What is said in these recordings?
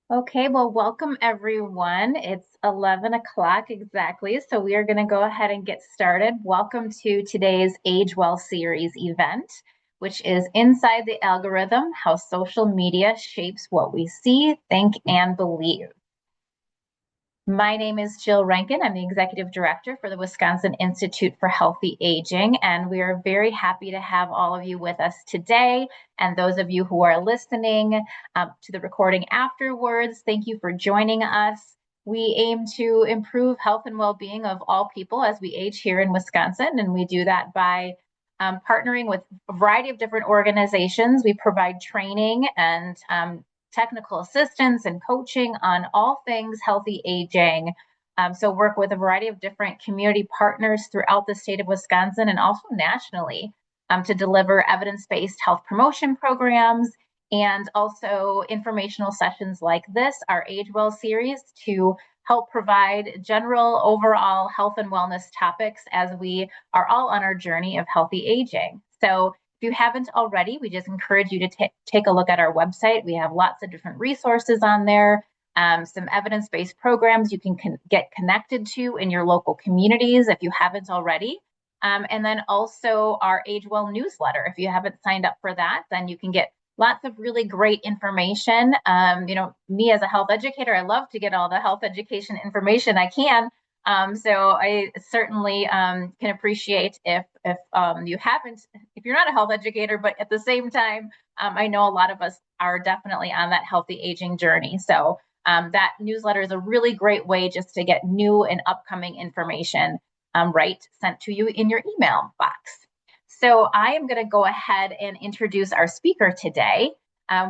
Okay, well, welcome everyone. It's 11 o'clock exactly, so we are going to go ahead and get started. Welcome to today's Age Well series event, which is Inside the Algorithm, How Social Media Shapes What We See, Think, and Believe. My name is Jill Rankin. I'm the Executive Director for the Wisconsin Institute for Healthy Aging, and we are very happy to have all of you with us today. And those of you who are listening to the recording afterwards, thank you for joining us. We aim to improve health and well-being of all people as we age here in Wisconsin, and we do that by partnering with a variety of different organizations. We provide training and technical assistance and coaching on all things healthy aging. So work with a variety of different community partners throughout the state of Wisconsin and also nationally to deliver evidence-based health promotion programs and also informational sessions like this, our Age Well series, to help provide general overall health and wellness topics as we are all on our journey of healthy aging. So if you haven't already, we just encourage you to take a look at our website. We have lots of different resources on there, some evidence-based programs you can get connected to in your local communities if you haven't already. And then also our Age Well newsletter. If you haven't signed up for that, then you can get lots of really great information. Me as a health educator, I love to get all the health education information I can. So I certainly can appreciate if you haven't, if you're not a health educator, but at the same time, I know a lot of us are definitely on that healthy aging journey. So that newsletter is a really great way just to get new and upcoming information right sent to you in your email box. So I am going to go ahead and introduce our speaker today.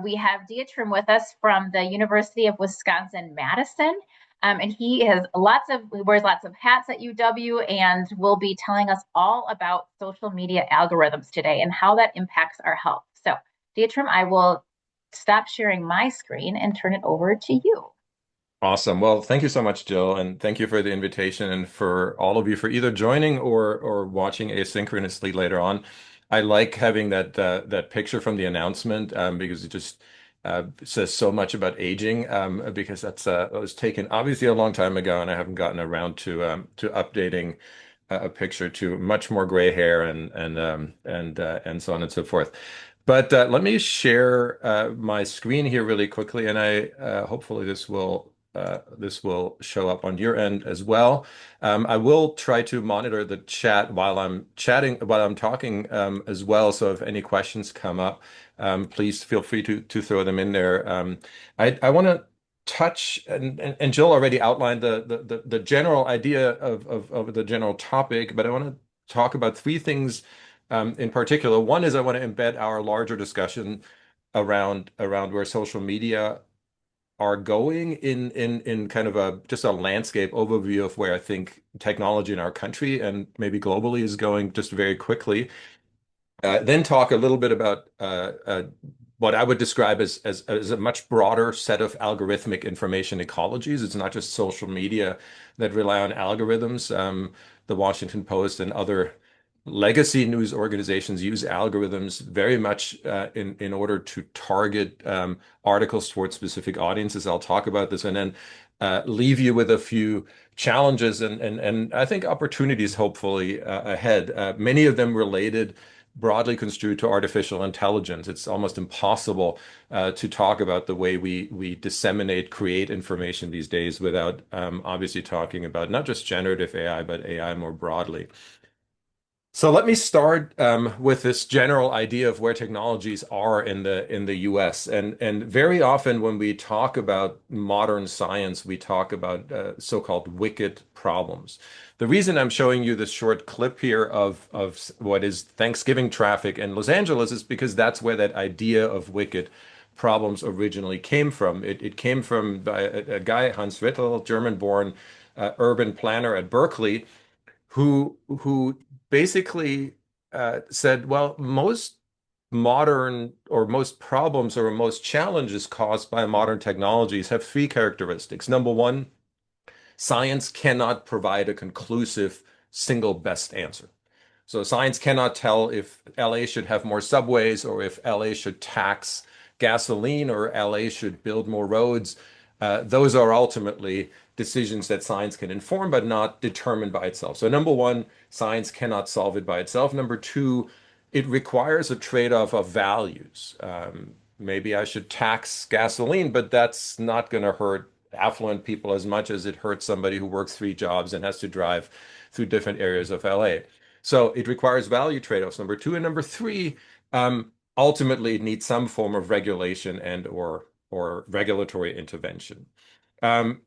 We have Dietrim with us from the University of Wisconsin-Madison. And he wears lots of hats at UW and will be telling us all about social media algorithms today and how that impacts our health. So, Dietrim, I will stop sharing my screen and turn it over to you. Awesome. Well, thank you so much, Jill, and thank you for the invitation and for all of you for either joining or watching asynchronously later on. I like having that picture from the announcement because it just says so much about aging because that was taken obviously a long time ago, and I haven't gotten around to updating a picture to much more gray hair and so on and so forth. But let me share my screen here really quickly, and I hopefully this will show up on your end as well. I will try to monitor the chat while I'm while I'm talking as well. So if any questions come up, please feel free to throw them in there. I want to touch and Jill already outlined the general idea of the general topic, but I want to talk about three things in particular. One is I want to embed our larger discussion around where social media are going in kind of a just a landscape overview of where I think technology in our country and maybe globally is going just very quickly. Then talk a little bit about what I would describe as a much broader set of algorithmic information ecologies. It's not just social media that rely on algorithms. The Washington Post and other legacy news organizations use algorithms very much in order to target articles towards specific audiences. I'll talk about this and then leave you with a few challenges and I think opportunities hopefully ahead. Many of them related broadly construed to artificial intelligence. It's almost impossible to talk about the way we disseminate, create information these days without obviously talking about not just generative AI, but AI more broadly. So let me start with this general idea of where technologies are in the U.S. And very often when we talk about modern science, we talk about so-called wicked problems. The reason I'm showing you this short clip here of what is Thanksgiving traffic in Los Angeles is because that's where that idea of wicked problems originally came from. It came from a guy, Hans Rittel, German-born urban planner at Berkeley who basically said, well, most modern or most problems or most challenges caused by modern technologies have three characteristics. Number one, science cannot provide a conclusive single best answer. So science cannot tell if LA should have more subways or if LA should tax gasoline or LA should build more roads. Those are ultimately decisions that science can inform, but not determine by itself. So, number one, science cannot solve it by itself. Number two, it requires a trade-off of values. Maybe I should tax gasoline, but that's not going to hurt affluent people as much as it hurts somebody who works three jobs and has to drive through different areas of LA. So it requires value trade-offs, number two. And number three, ultimately it needs some form of regulation and or regulatory intervention. Um,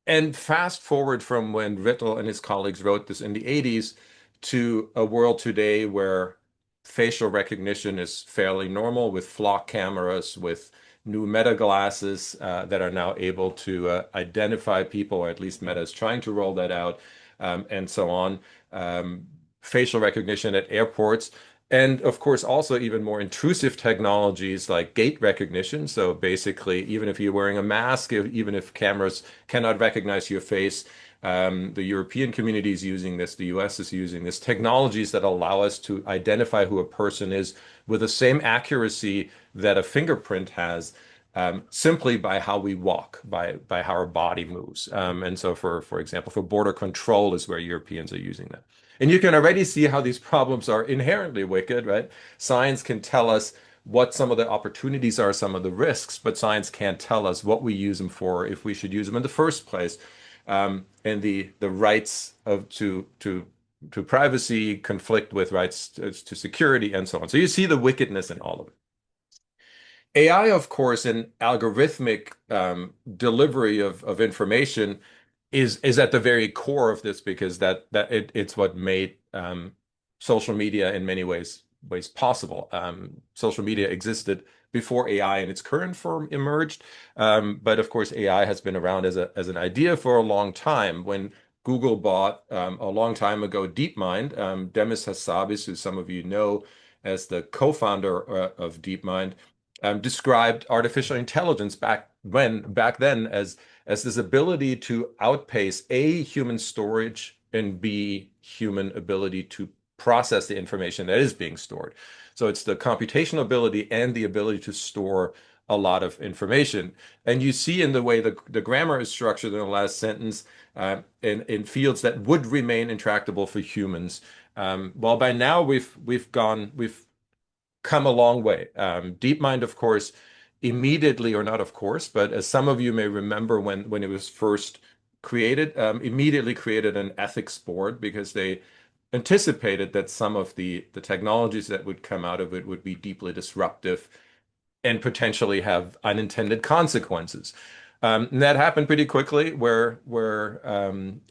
and fast forward from when Rittel and his colleagues wrote this in the 80s to a world today where facial recognition is fairly normal with flock cameras, with new Meta glasses that are now able to identify people, or at least Meta is trying to roll that out, and so on. Um, Facial recognition at airports. And of course, also even more intrusive technologies like gait recognition. So basically, even if you're wearing a mask, even if cameras cannot recognize your face, the European community is using this, the US is using this, technologies that allow us to identify who a person is with the same accuracy that a fingerprint has, simply by how we walk, by how our body moves. And so, for example, for border control is where Europeans are using that. And you can already see how these problems are inherently wicked, right? Science can tell us what some of the opportunities are, some of the risks, but science can't tell us what we use them for, if we should use them in the first place. And the rights of to privacy conflict with rights to security and so on. So you see the wickedness in all of it. AI, of course, and algorithmic delivery of information is at the very core of this because it's what made social media in many ways possible. Social media existed before AI in its current form emerged, but of course AI has been around as an idea for a long time. When Google bought a long time ago DeepMind, Demis Hassabis, who some of you know as the co-founder of DeepMind, described artificial intelligence back then as this ability to outpace A, human storage, and B, human ability to process the information that is being stored. So it's the computational ability and the ability to store a lot of information. And you see in the way the grammar is structured in the last sentence, in fields that would remain intractable for humans. Well, by now we've come a long way. DeepMind, of course, immediately, or not of course, but as some of you may remember when it was first created, immediately created an ethics board because they anticipated that some of the technologies that would come out of it would be deeply disruptive and potentially have unintended consequences. And that happened pretty quickly, where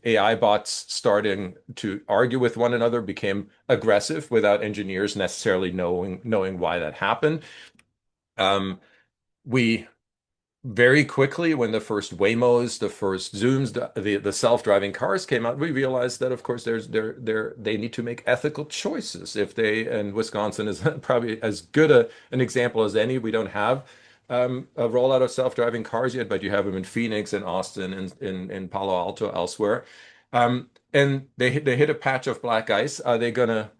AI bots starting to argue with one another became aggressive without engineers necessarily knowing why that happened. Um, we very quickly, when the first Waymos, the first Zooms, the self-driving cars came out, we realized that of course they need to make ethical choices. If they, and Wisconsin is probably as good an example as any. We don't have a rollout of self-driving cars yet, but you have them in Phoenix and Austin and in Palo Alto, elsewhere. And they hit a patch of black ice. Are they gonna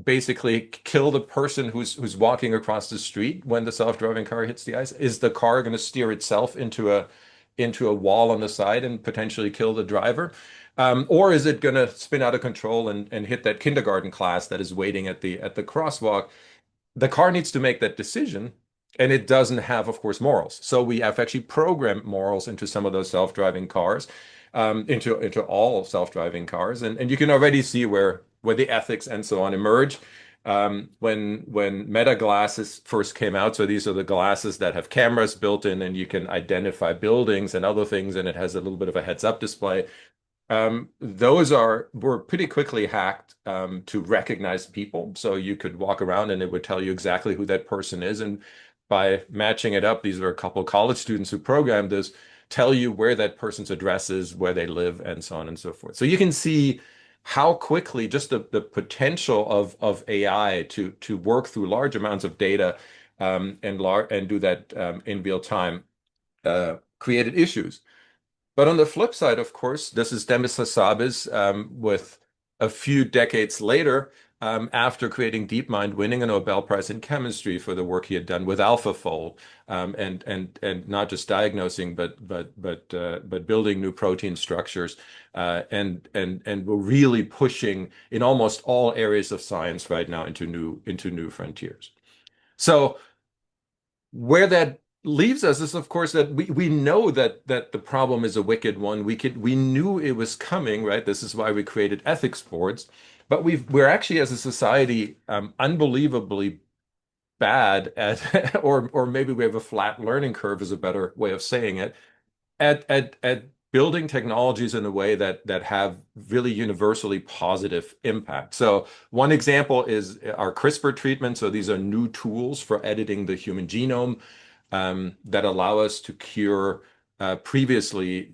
basically kill the person who's walking across the street when the self-driving car hits the ice? Is the car going to steer itself into a wall on the side and potentially kill the driver? Or is it going to spin out of control and hit that kindergarten class that is waiting at the crosswalk? The car needs to make that decision, and it doesn't have, of course, morals. So we have actually programmed morals into some of those self-driving cars, into all self-driving cars, and you can already see where the ethics and so on emerge. When Meta glasses first came out, so these are the glasses that have cameras built in, and you can identify buildings and other things, and it has a little bit of a heads-up display. Those were pretty quickly hacked to recognize people. So you could walk around and it would tell you exactly who that person is. And by matching it up, these are a couple of college students who programmed this, tell you where that person's address is, where they live, and so on and so forth. So you can see how quickly just the potential of AI to work through large amounts of data, and do that in real time, created issues. But on the flip side, of course, this is Demis Hassabis, with a few decades later. after creating DeepMind, winning a Nobel Prize in chemistry for the work he had done with AlphaFold, and not just diagnosing, but building new protein structures, and we're really pushing in almost all areas of science right now into new frontiers. So where that leaves us is, of course, that we know that the problem is a wicked one. We knew it was coming, right? This is why we created ethics boards. But we're actually, as a society, unbelievably bad at, or maybe we have a flat learning curve is a better way of saying it, at building technologies in a way that have really universally positive impact. So one example is our CRISPR treatment. So these are new tools for editing the human genome, that allow us to cure previously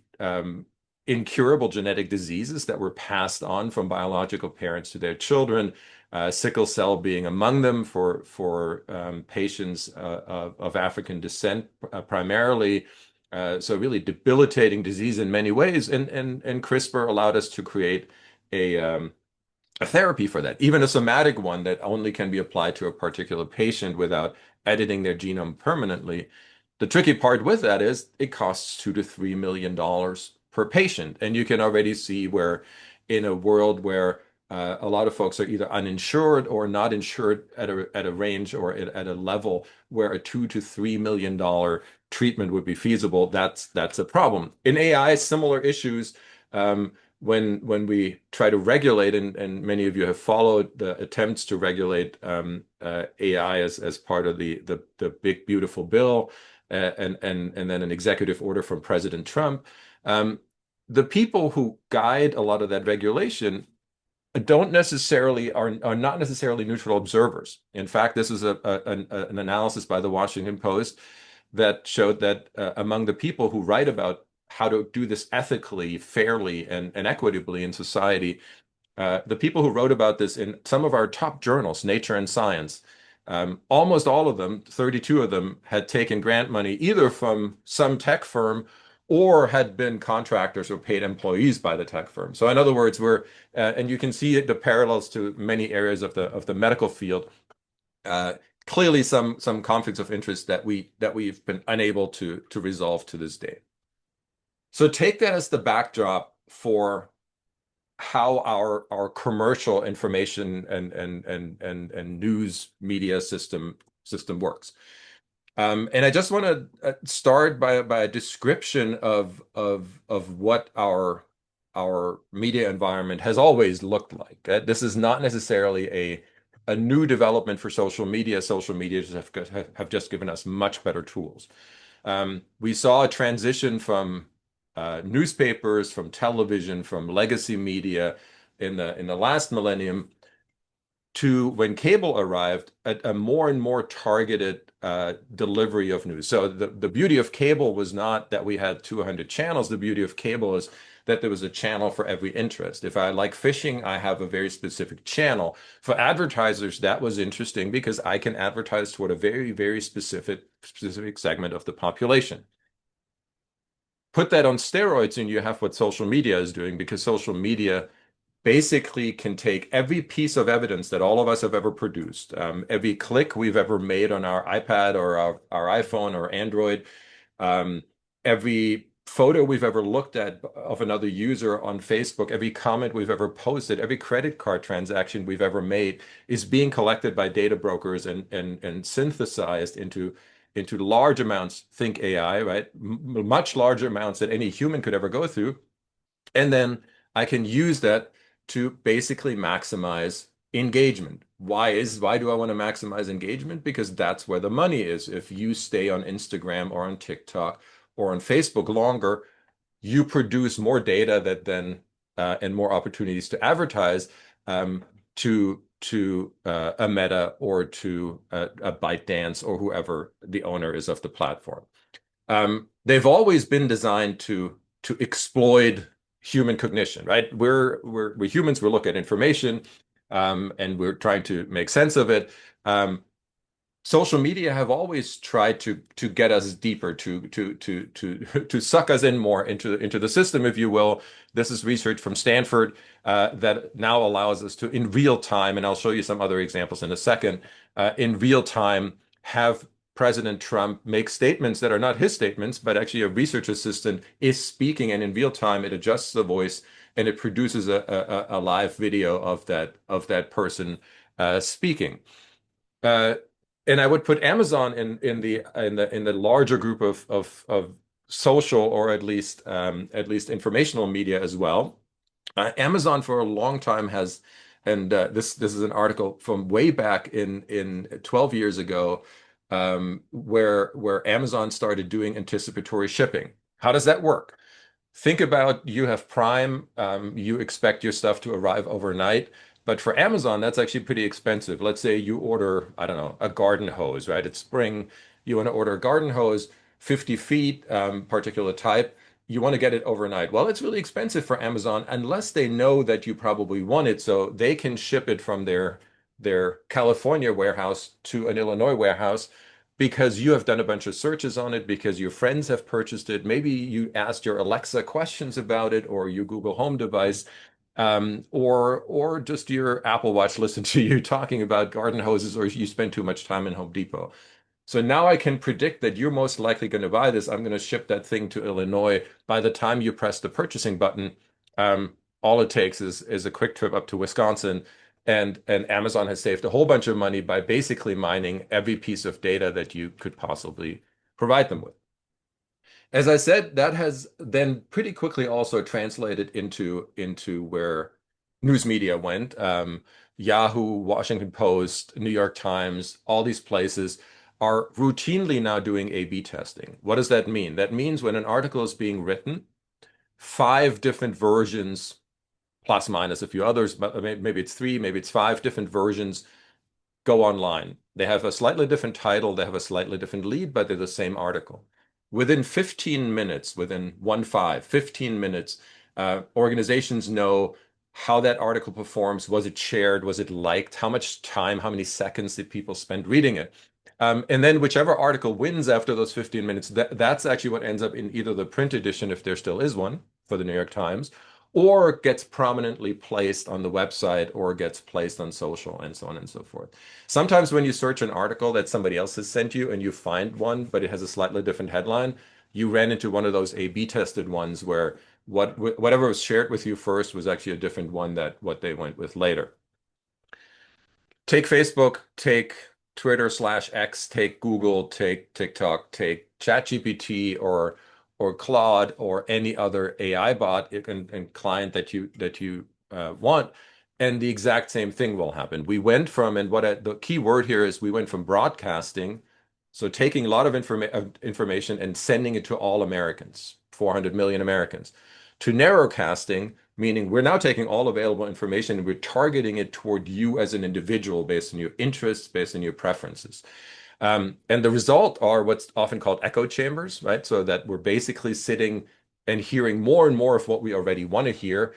incurable genetic diseases that were passed on from biological parents to their children, sickle cell being among them for patients of African descent, primarily. So really debilitating disease in many ways, and CRISPR allowed us to create a a therapy for that, even a somatic one that only can be applied to a particular patient without editing their genome permanently. The tricky part with that is it costs $2 to $3 million per patient. And you can already see where, in a world where a lot of folks are either uninsured or not insured at a range or at a level where a $2 to $3 million treatment would be feasible, that's a problem. In AI, similar issues. When we try to regulate, and many of you have followed the attempts to regulate AI as part of the big beautiful bill, and then an executive order from President Trump, the people who guide a lot of that regulation don't necessarily are not necessarily neutral observers. In fact, this is an analysis by the Washington Post that showed that among the people who write about how to do this ethically, fairly, and equitably in society, the people who wrote about this in some of our top journals, Nature and Science, almost all of them, 32 of them, had taken grant money either from some tech firm or had been contractors or paid employees by the tech firm. So in other words, and you can see the parallels to many areas of the medical field. Uh, Clearly, some conflicts of interest that we've been unable to resolve to this day. So take that as the backdrop for how our commercial information and news media system works. And I just want to start by a description of what our media environment has always looked like. This is not necessarily a new development for social media. Social media have just given us much better tools. We saw a transition from newspapers, from television, from legacy media in the last millennium to, when cable arrived, a more and more targeted delivery of news. So the beauty of cable was not that we had 200 channels. The beauty of cable is that there was a channel for every interest. If I like fishing, I have a very specific channel. For advertisers, that was interesting because I can advertise toward a very, very specific segment of the population. Put that on steroids, and you have what social media is doing, because social media basically can take every piece of evidence that all of us have ever produced, every click we've ever made on our iPad or our iPhone or Android, every photo we've ever looked at of another user on Facebook, every comment we've ever posted, every credit card transaction we've ever made is being collected by data brokers and synthesized into large amounts. Think AI, right? Much larger amounts than any human could ever go through. And then I can use that to basically maximize engagement. Why do I want to maximize engagement? Because that's where the money is. If you stay on Instagram or on TikTok or on Facebook longer, you produce more data that then and more opportunities to advertise, to a Meta or to a ByteDance or whoever the owner is of the platform. They've always been designed to exploit human cognition, right? We're humans. We look at information, and we're trying to make sense of it. social media have always tried to get us deeper, to suck us in more into the system, if you will. This is research from Stanford that now allows us to, in real time, and I'll show you some other examples in a second, in real time, have President Trump make statements that are not his statements, but actually a research assistant is speaking, and in real time, it adjusts the voice and it produces a live video of that person speaking. Uh, and I would put Amazon in the larger group of social, or at least informational media as well. Amazon for a long time has, and this is an article from way back in 12 years ago, where Amazon started doing anticipatory shipping. How does that work? Think about, you have Prime, you expect your stuff to arrive overnight, but for Amazon, that's actually pretty expensive. Let's say you order, I don't know, a garden hose, right? It's spring, you want to order a garden hose, 50 feet, particular type, you want to get it overnight. Well, it's really expensive for Amazon unless they know that you probably want it, so they can ship it from their California warehouse to an Illinois warehouse because you have done a bunch of searches on it, because your friends have purchased it. Maybe you asked your Alexa questions about it, or your Google Home device, or just your Apple Watch listened to you talking about garden hoses, or you spend too much time in Home Depot. So now I can predict that you're most likely going to buy this. I'm going to ship that thing to Illinois. By the time you press the purchasing button, all it takes is a quick trip up to Wisconsin, and Amazon has saved a whole bunch of money by basically mining every piece of data that you could possibly provide them with. As I said, that has then pretty quickly also translated into where news media went. Yahoo, Washington Post, New York Times, all these places are routinely now doing A/B testing. What does that mean? That means when an article is being written, five different versions, plus minus a few others, but maybe it's three, maybe it's five different versions, go online. They have a slightly different title, they have a slightly different lead, but they're the same article. Within 15 minutes, within 15 minutes, organizations know how that article performs. Was it shared? Was it liked? How much time, how many seconds did people spend reading it? And then whichever article wins after those 15 minutes, that's actually what ends up in either the print edition, if there still is one, for the New York Times, or gets prominently placed on the website, or gets placed on social, and so on and so forth. Sometimes when you search an article that somebody else has sent you and you find one, but it has a slightly different headline, you ran into one of those A/B tested ones where whatever was shared with you first was actually a different one that what they went with later. Take Facebook, take Twitter/X, take Google, take TikTok, take ChatGPT or Claude or any other AI bot and client that you want, and the exact same thing will happen. We went from, and the key word here is we went from broadcasting, so taking a lot of information and sending it to all Americans, 400 million Americans, to narrowcasting, meaning we're now taking all available information and we're targeting it toward you as an individual based on your interests, based on your preferences. And the result are what's often called echo chambers, right? So that we're basically sitting and hearing more and more of what we already want to hear,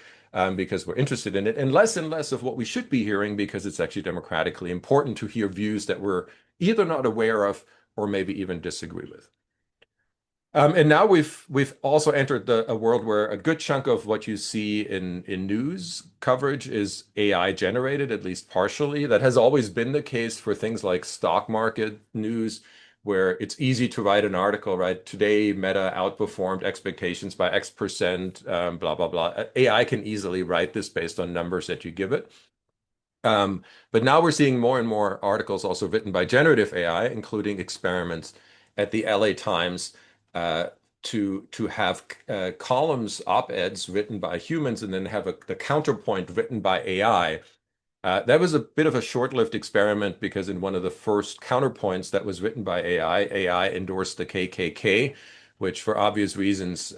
because we're interested in it, and less of what we should be hearing because it's actually democratically important to hear views that we're either not aware of or maybe even disagree with. And now we've also entered a world where a good chunk of what you see in news coverage is AI generated, at least partially. That has always been the case for things like stock market news, where it's easy to write an article, right? Today, Meta outperformed expectations by X%, blah, blah, blah. AI can easily write this based on numbers that you give it. But now we're seeing more and more articles also written by generative AI, including experiments at the LA Times to have columns, op-eds written by humans, and then have the counterpoint written by AI. That was a bit of a short-lived experiment because in one of the first counterpoints that was written by AI endorsed the KKK, which for obvious reasons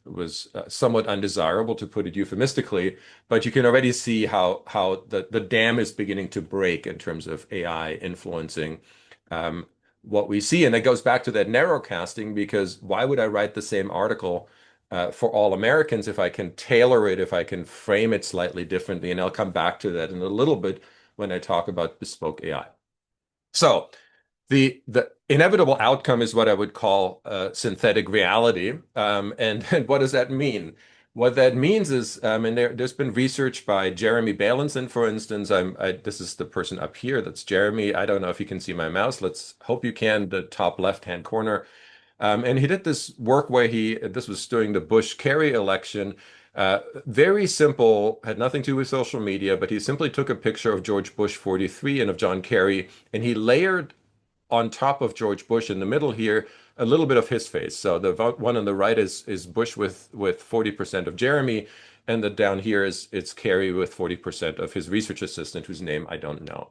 was somewhat undesirable, to put it euphemistically. But you can already see how the dam is beginning to break in terms of AI influencing what we see. And it goes back to that narrowcasting, because why would I write the same article for all Americans if I can tailor it, if I can frame it slightly differently? And I'll come back to that in a little bit when I talk about bespoke AI. So The inevitable outcome is what I would call synthetic reality. And what does that mean? What that means is, and there's been research by Jeremy Bailenson, for instance. This is the person up here. That's Jeremy. I don't know if you can see my mouse. Let's hope you can, the top left-hand corner. And he did this work where this was during the Bush-Kerry election. Very simple, had nothing to do with social media, but he simply took a picture of George Bush 43 and of John Kerry, and he layered on top of George Bush in the middle here, a little bit of his face. So the one on the right is Bush with 40% of Jeremy, and the down here is it's Kerry with 40% of his research assistant, whose name I don't know.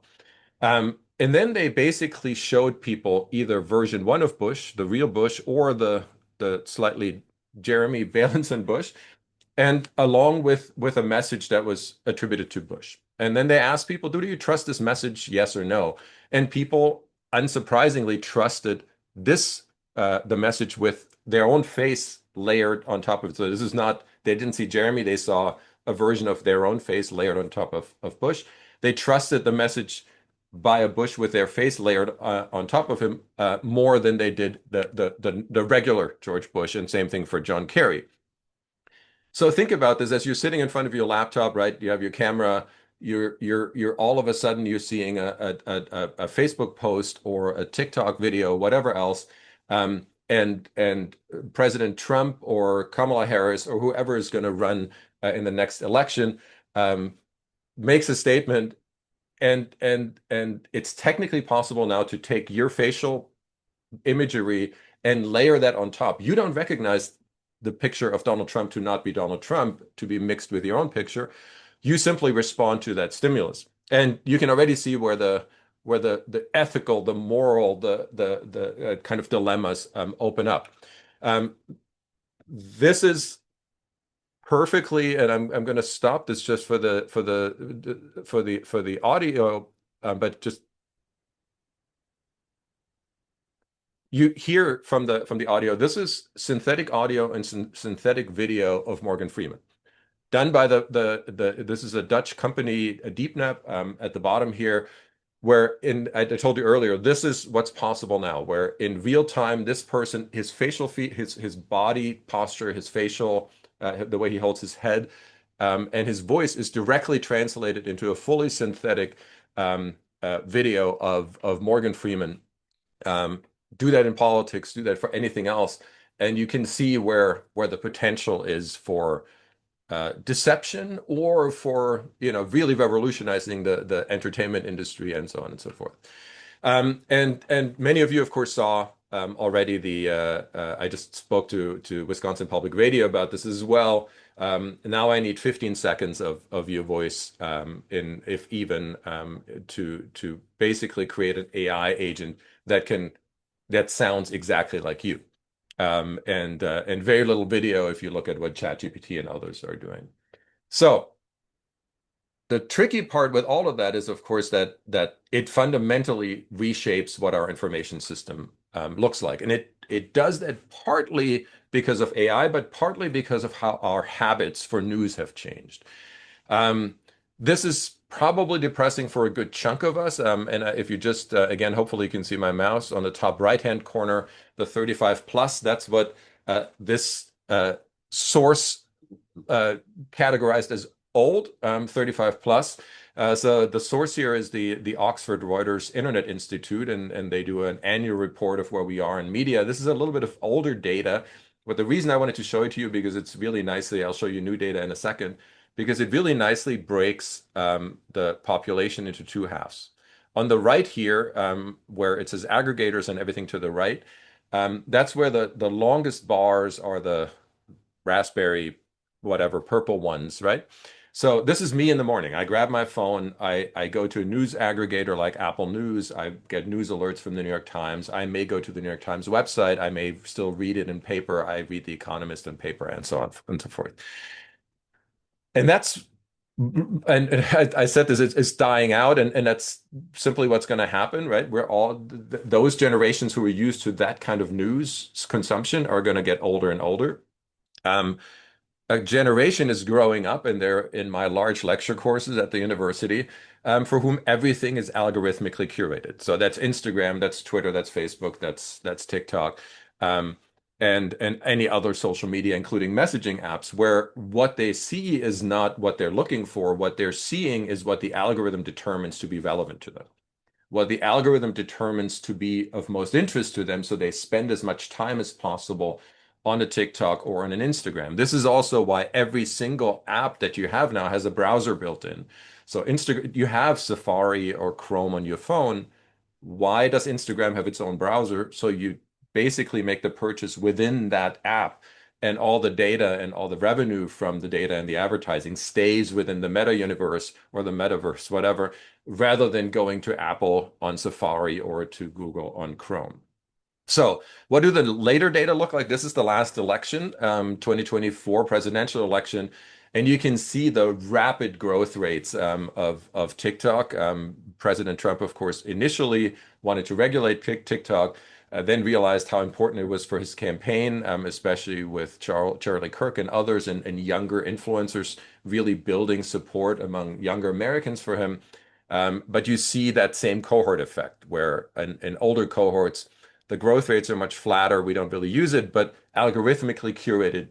And then they basically showed people either version one of Bush, the real Bush, or the slightly Jeremy Bailenson Bush, and along with a message that was attributed to Bush. And then they asked people, do you trust this message, yes or no? And people, unsurprisingly, trusted this the message with their own face layered on top of it. So this is not, they didn't see Jeremy, they saw a version of their own face layered on top of Bush. They trusted the message by a Bush with their face layered on top of him more than they did the regular George Bush, and same thing for John Kerry. So think about this as you're sitting in front of your laptop, right? You have your camera. You're all of a sudden you're seeing a Facebook post or a TikTok video, whatever else, and President Trump or Kamala Harris or whoever is going to run in the next election makes a statement, and it's technically possible now to take your facial imagery and layer that on top. You don't recognize the picture of Donald Trump to not be Donald Trump, to be mixed with your own picture. You simply respond to that stimulus. And you can already see where the ethical, the moral, the kind of dilemmas open up. Um, this is perfectly, and I'm going to stop this just for the audio, but just you hear from the audio. This is synthetic audio and synthetic video of Morgan Freeman, done by this is a Dutch company, a DeepNap, at the bottom here, where I told you earlier, this is what's possible now, where in real time, this person, his facial feet, his body posture, his facial, the way he holds his head, and his voice is directly translated into a fully synthetic video of Morgan Freeman. Um, do that in politics, do that for anything else, and you can see where the potential is for deception or for really revolutionizing the entertainment industry and so on and so forth. And many of you, of course, saw already I just spoke to Wisconsin Public Radio about this as well. Now I need 15 seconds of your voice, if even, to basically create an AI agent that sounds exactly like you. And very little video if you look at what ChatGPT and others are doing. So the tricky part with all of that is, of course, that it fundamentally reshapes what our information system looks like, and it does that partly because of AI, but partly because of how our habits for news have changed. This is probably depressing for a good chunk of us. And if you just, again, hopefully you can see my mouse on the top right-hand corner, the 35 plus, that's what this source categorized as old, 35 plus. So the source here is the Oxford Reuters Internet Institute, and they do an annual report of where we are in media. This is a little bit of older data, but the reason I wanted to show it to you, because it's really nicely, I'll show you new data in a second, because it really nicely breaks the population into two halves. On the right here, where it says aggregators and everything to the right, that's where the longest bars are the raspberry, whatever, purple ones, right? So this is me in the morning. I grab my phone, I go to a news aggregator like Apple News, I get news alerts from the New York Times. I may go to the New York Times website, I may still read it in paper, I read The Economist in paper, and so on and so forth. And that's and I said this, it's dying out, and that's simply what's going to happen, right? We're all those generations who are used to that kind of news consumption are going to get older and older. Um, a generation is growing up, and they're in my large lecture courses at the university, for whom everything is algorithmically curated. So that's Instagram, that's Twitter, that's Facebook, that's TikTok, um, and any other social media, including messaging apps, where what they see is not what they're looking for. What they're seeing is what the algorithm determines to be relevant to them, what the algorithm determines to be of most interest to them, so they spend as much time as possible on a TikTok or on an Instagram. This is also why every single app that you have now has a browser built in. So Instagram, you have Safari or Chrome on your phone. Why does Instagram have its own browser? So you basically make the purchase within that app, and all the data and all the revenue from the data and the advertising stays within the meta universe or the metaverse, whatever, rather than going to Apple on Safari or to Google on Chrome. So, what do the later data look like? This is the last election, 2024 presidential election, and you can see the rapid growth rates of TikTok. President Trump, of course, initially wanted to regulate TikTok, then realized how important it was for his campaign, especially with Charlie Kirk and others, and younger influencers really building support among younger Americans for him. But you see that same cohort effect where in older cohorts, the growth rates are much flatter. We don't really use it, but algorithmically curated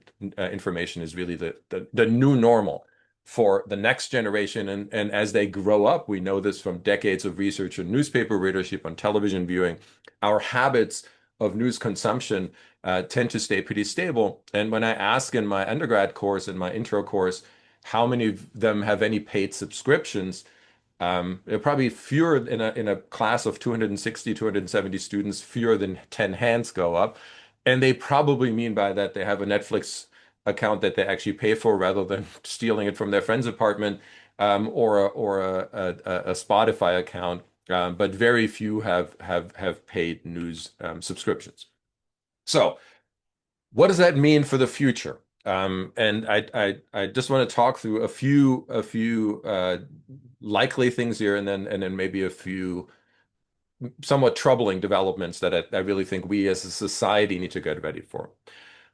information is really the new normal for the next generation. And as they grow up, we know this from decades of research on newspaper readership, on television viewing, our habits of news consumption tend to stay pretty stable. And when I ask in my undergrad course, in my intro course, how many of them have any paid subscriptions, there are probably fewer in a class of 260, 270 students, fewer than 10 hands go up. And they probably mean by that they have a Netflix account that they actually pay for rather than stealing it from their friend's apartment, or a Spotify account. But very few have paid news subscriptions. So what does that mean for the future? And I just want to talk through a few likely things here, and then maybe a few somewhat troubling developments that I really think we as a society need to get ready for.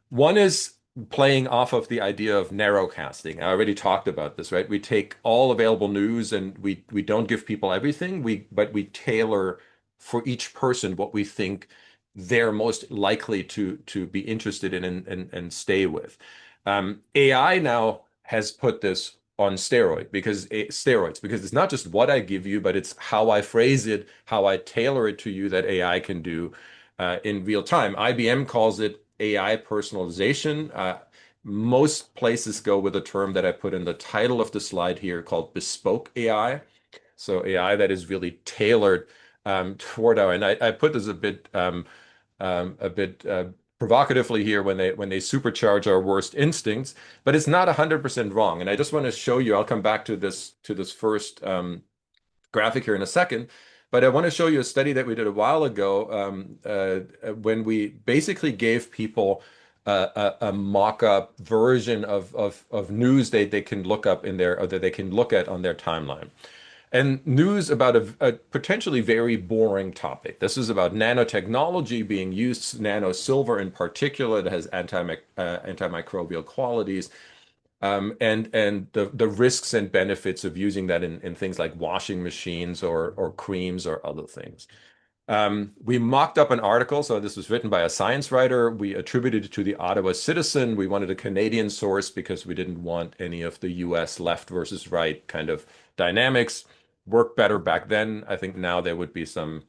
One is playing off of the idea of narrowcasting. I already talked about this, right? We take all available news and we don't give people everything. But we tailor for each person what we think they're most likely to be interested in and stay with. AI now has put this on steroids because it's not just what I give you, but it's how I phrase it, how I tailor it to you that AI can do in real time. IBM calls it AI personalization. Most places go with a term that I put in the title of the slide here called bespoke AI. So AI that is really tailored toward our, and I put this a bit provocatively here when they supercharge our worst instincts, but it's not 100% wrong. And I just want to show you, I'll come back to this first graphic here in a second. But I want to show you a study that we did a while ago, when we basically gave people a mock-up version of news they can look up in there, or that they can look at on their timeline. And news about a potentially very boring topic. This is about nanotechnology being used, nano silver in particular, that has antimicrobial qualities, and the risks and benefits of using that in things like washing machines or creams or other things. We mocked up an article, so this was written by a science writer. We attributed it to the Ottawa Citizen. We wanted a Canadian source because we didn't want any of the US left versus right kind of dynamics. Worked better back then. I think now there would be some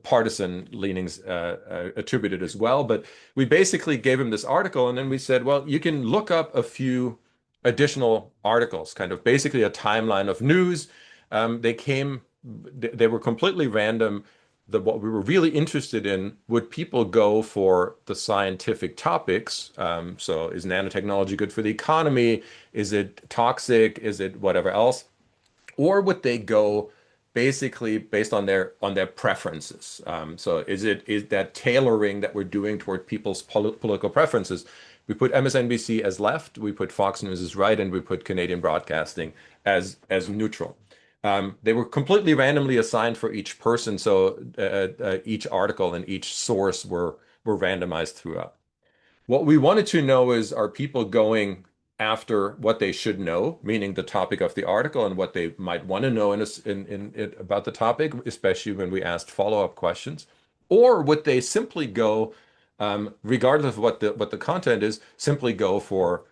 partisan leanings attributed as well. But we basically gave him this article, and then we said, well, you can look up a few additional articles, kind of basically a timeline of news. They were completely random. What we were really interested in, would people go for the scientific topics? So is nanotechnology good for the economy? Is it toxic? Is it whatever else? Or would they go basically based on their preferences? So is that tailoring that we're doing toward people's political preferences? We put MSNBC as left, we put Fox News as right, and we put Canadian Broadcasting as neutral. They were completely randomly assigned for each person, so each article and each source were randomized throughout. What we wanted to know is, are people going after what they should know, meaning the topic of the article and what they might want to know in it about the topic, especially when we asked follow-up questions, or would they simply go, regardless of what the content is, simply go for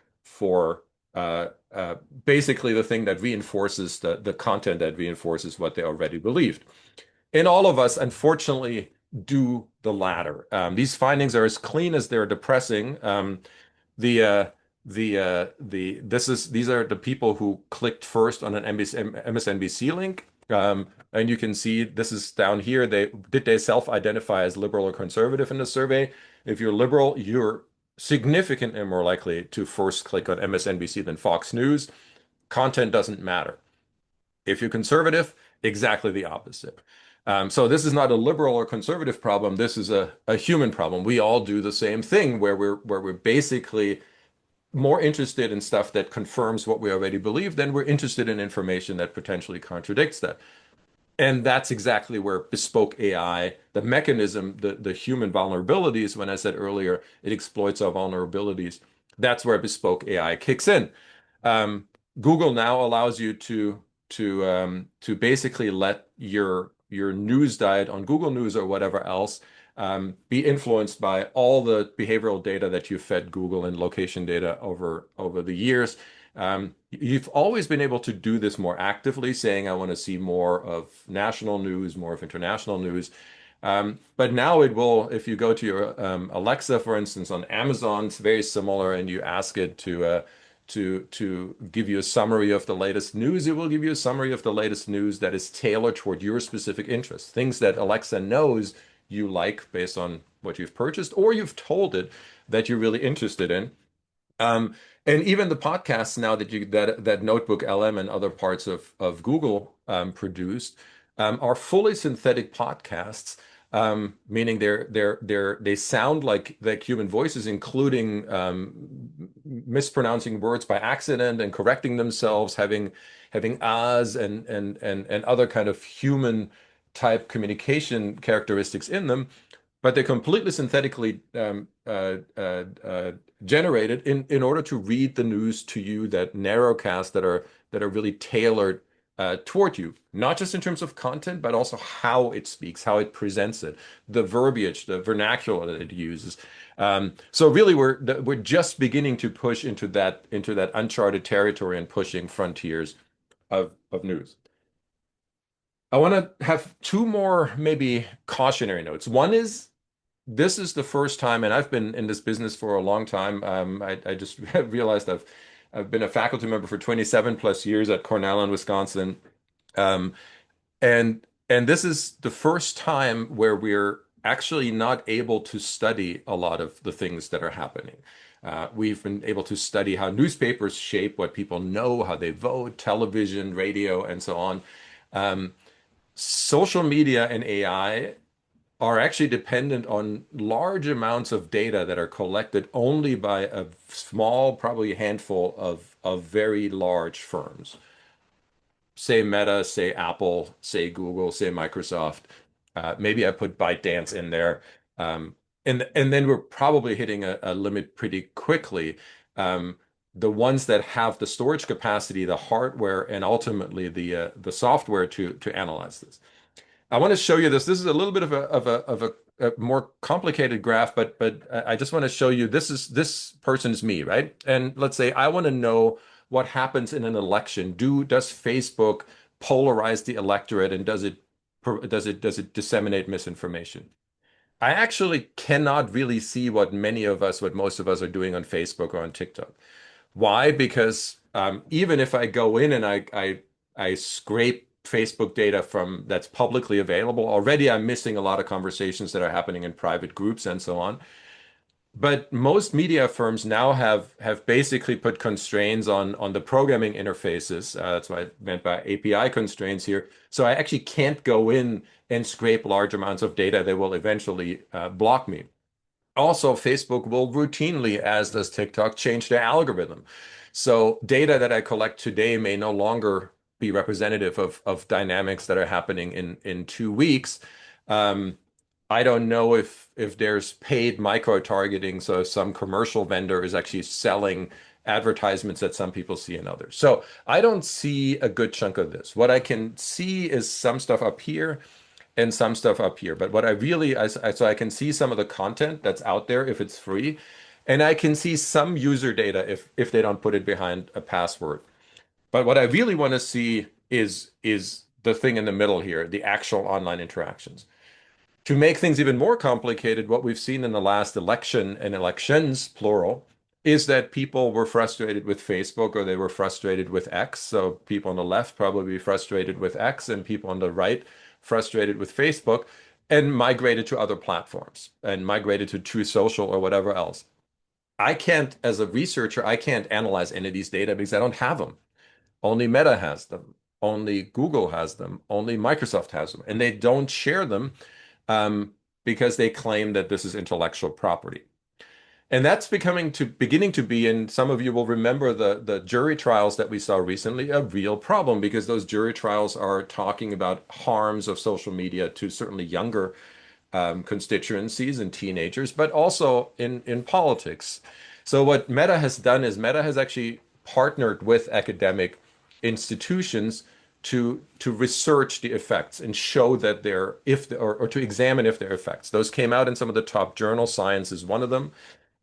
uh, uh, basically the thing that reinforces the content that reinforces what they already believed. And all of us, unfortunately, do the latter. These findings are as clean as they're depressing. The these are the people who clicked first on an MSNBC link. And you can see this is down here. They self-identify as liberal or conservative in the survey? If you're liberal, you're significantly more likely to first click on MSNBC than Fox News. Content doesn't matter. If you're conservative, exactly the opposite. So this is not a liberal or conservative problem. This is a human problem. We all do the same thing where we're basically more interested in stuff that confirms what we already believe than we're interested in information that potentially contradicts that. And that's exactly where bespoke AI, the mechanism, the human vulnerabilities, when I said earlier, it exploits our vulnerabilities. That's where bespoke AI kicks in. Google now allows you to basically let your news diet on Google News or whatever else be influenced by all the behavioral data that you fed Google and location data over the years. You've always been able to do this more actively, saying, I want to see more of national news, more of international news. But now it will, if you go to your Alexa, for instance, on Amazon, it's very similar, and you ask it to give you a summary of the latest news, it will give you a summary of the latest news that is tailored toward your specific interests, things that Alexa knows you like based on what you've purchased, or you've told it that you're really interested in. Um, and even the podcasts now that Notebook LM and other parts of Google produced are fully synthetic podcasts, meaning they sound like human voices, including mispronouncing words by accident and correcting themselves, having ahs and other kind of human type communication characteristics in them, but they're completely synthetically generated in order to read the news to you, that narrowcast that are really tailored toward you, not just in terms of content, but also how it speaks, how it presents it, the verbiage, the vernacular that it uses. So really, we're just beginning to push into that uncharted territory and pushing frontiers of news. I want to have two more maybe cautionary notes. One is this is the first time, and I've been in this business for a long time. I just realized I've been a faculty member for 27 plus years at Cornell in Wisconsin. Um, and this is the first time where we're actually not able to study a lot of the things that are happening. We've been able to study how newspapers shape what people know, how they vote, television, radio, and so on. Um, Social media and AI are actually dependent on large amounts of data that are collected only by a small, probably a handful of very large firms. Say Meta, say Apple, say Google, say Microsoft. Maybe I put ByteDance in there. Um, and then we're probably hitting a limit pretty quickly. Um, the ones that have the storage capacity, the hardware, and ultimately the software to analyze this. I want to show you this. This is a little bit of a more complicated graph, but I just want to show you this person's me, right? And let's say I want to know what happens in an election. Does Facebook polarize the electorate, and does it disseminate misinformation? I actually cannot really see what most of us are doing on Facebook or on TikTok. Why? Because even if I go in and I scrape Facebook data from that's publicly available, already I'm missing a lot of conversations that are happening in private groups and so on. But most media firms now have basically put constraints on the programming interfaces. That's what I meant by API constraints here. So I actually can't go in and scrape large amounts of data that will eventually block me. Also, Facebook will routinely, as does TikTok, change their algorithm. So data that I collect today may no longer be representative of dynamics that are happening in 2 weeks. Um, I don't know if there's paid micro-targeting, so if some commercial vendor is actually selling advertisements that some people see in others. So I don't see a good chunk of this. What I can see is some stuff up here and some stuff up here. But what I really, so I can see some of the content that's out there if it's free, and I can see some user data if they don't put it behind a password. But what I really want to see is the thing in the middle here, the actual online interactions. To make things even more complicated, what we've seen in the last election and elections, plural, is that people were frustrated with Facebook or they were frustrated with X. So people on the left probably frustrated with X and people on the right frustrated with Facebook and migrated to other platforms and migrated to True Social or whatever else. I can't, as a researcher, I can't analyze any of these data because I don't have them. Only Meta has them. Only Google has them. Only Microsoft has them. And they don't share them um, because they claim that this is intellectual property. And that's beginning to be, and some of you will remember the jury trials that we saw recently, a real problem because those jury trials are talking about harms of social media to certainly younger constituencies and teenagers, but also in politics. So what Meta has done is Meta has actually partnered with academic institutions to research the effects and show that they're if or to examine if they're effects. Those came out in some of the top journals. Science is one of them.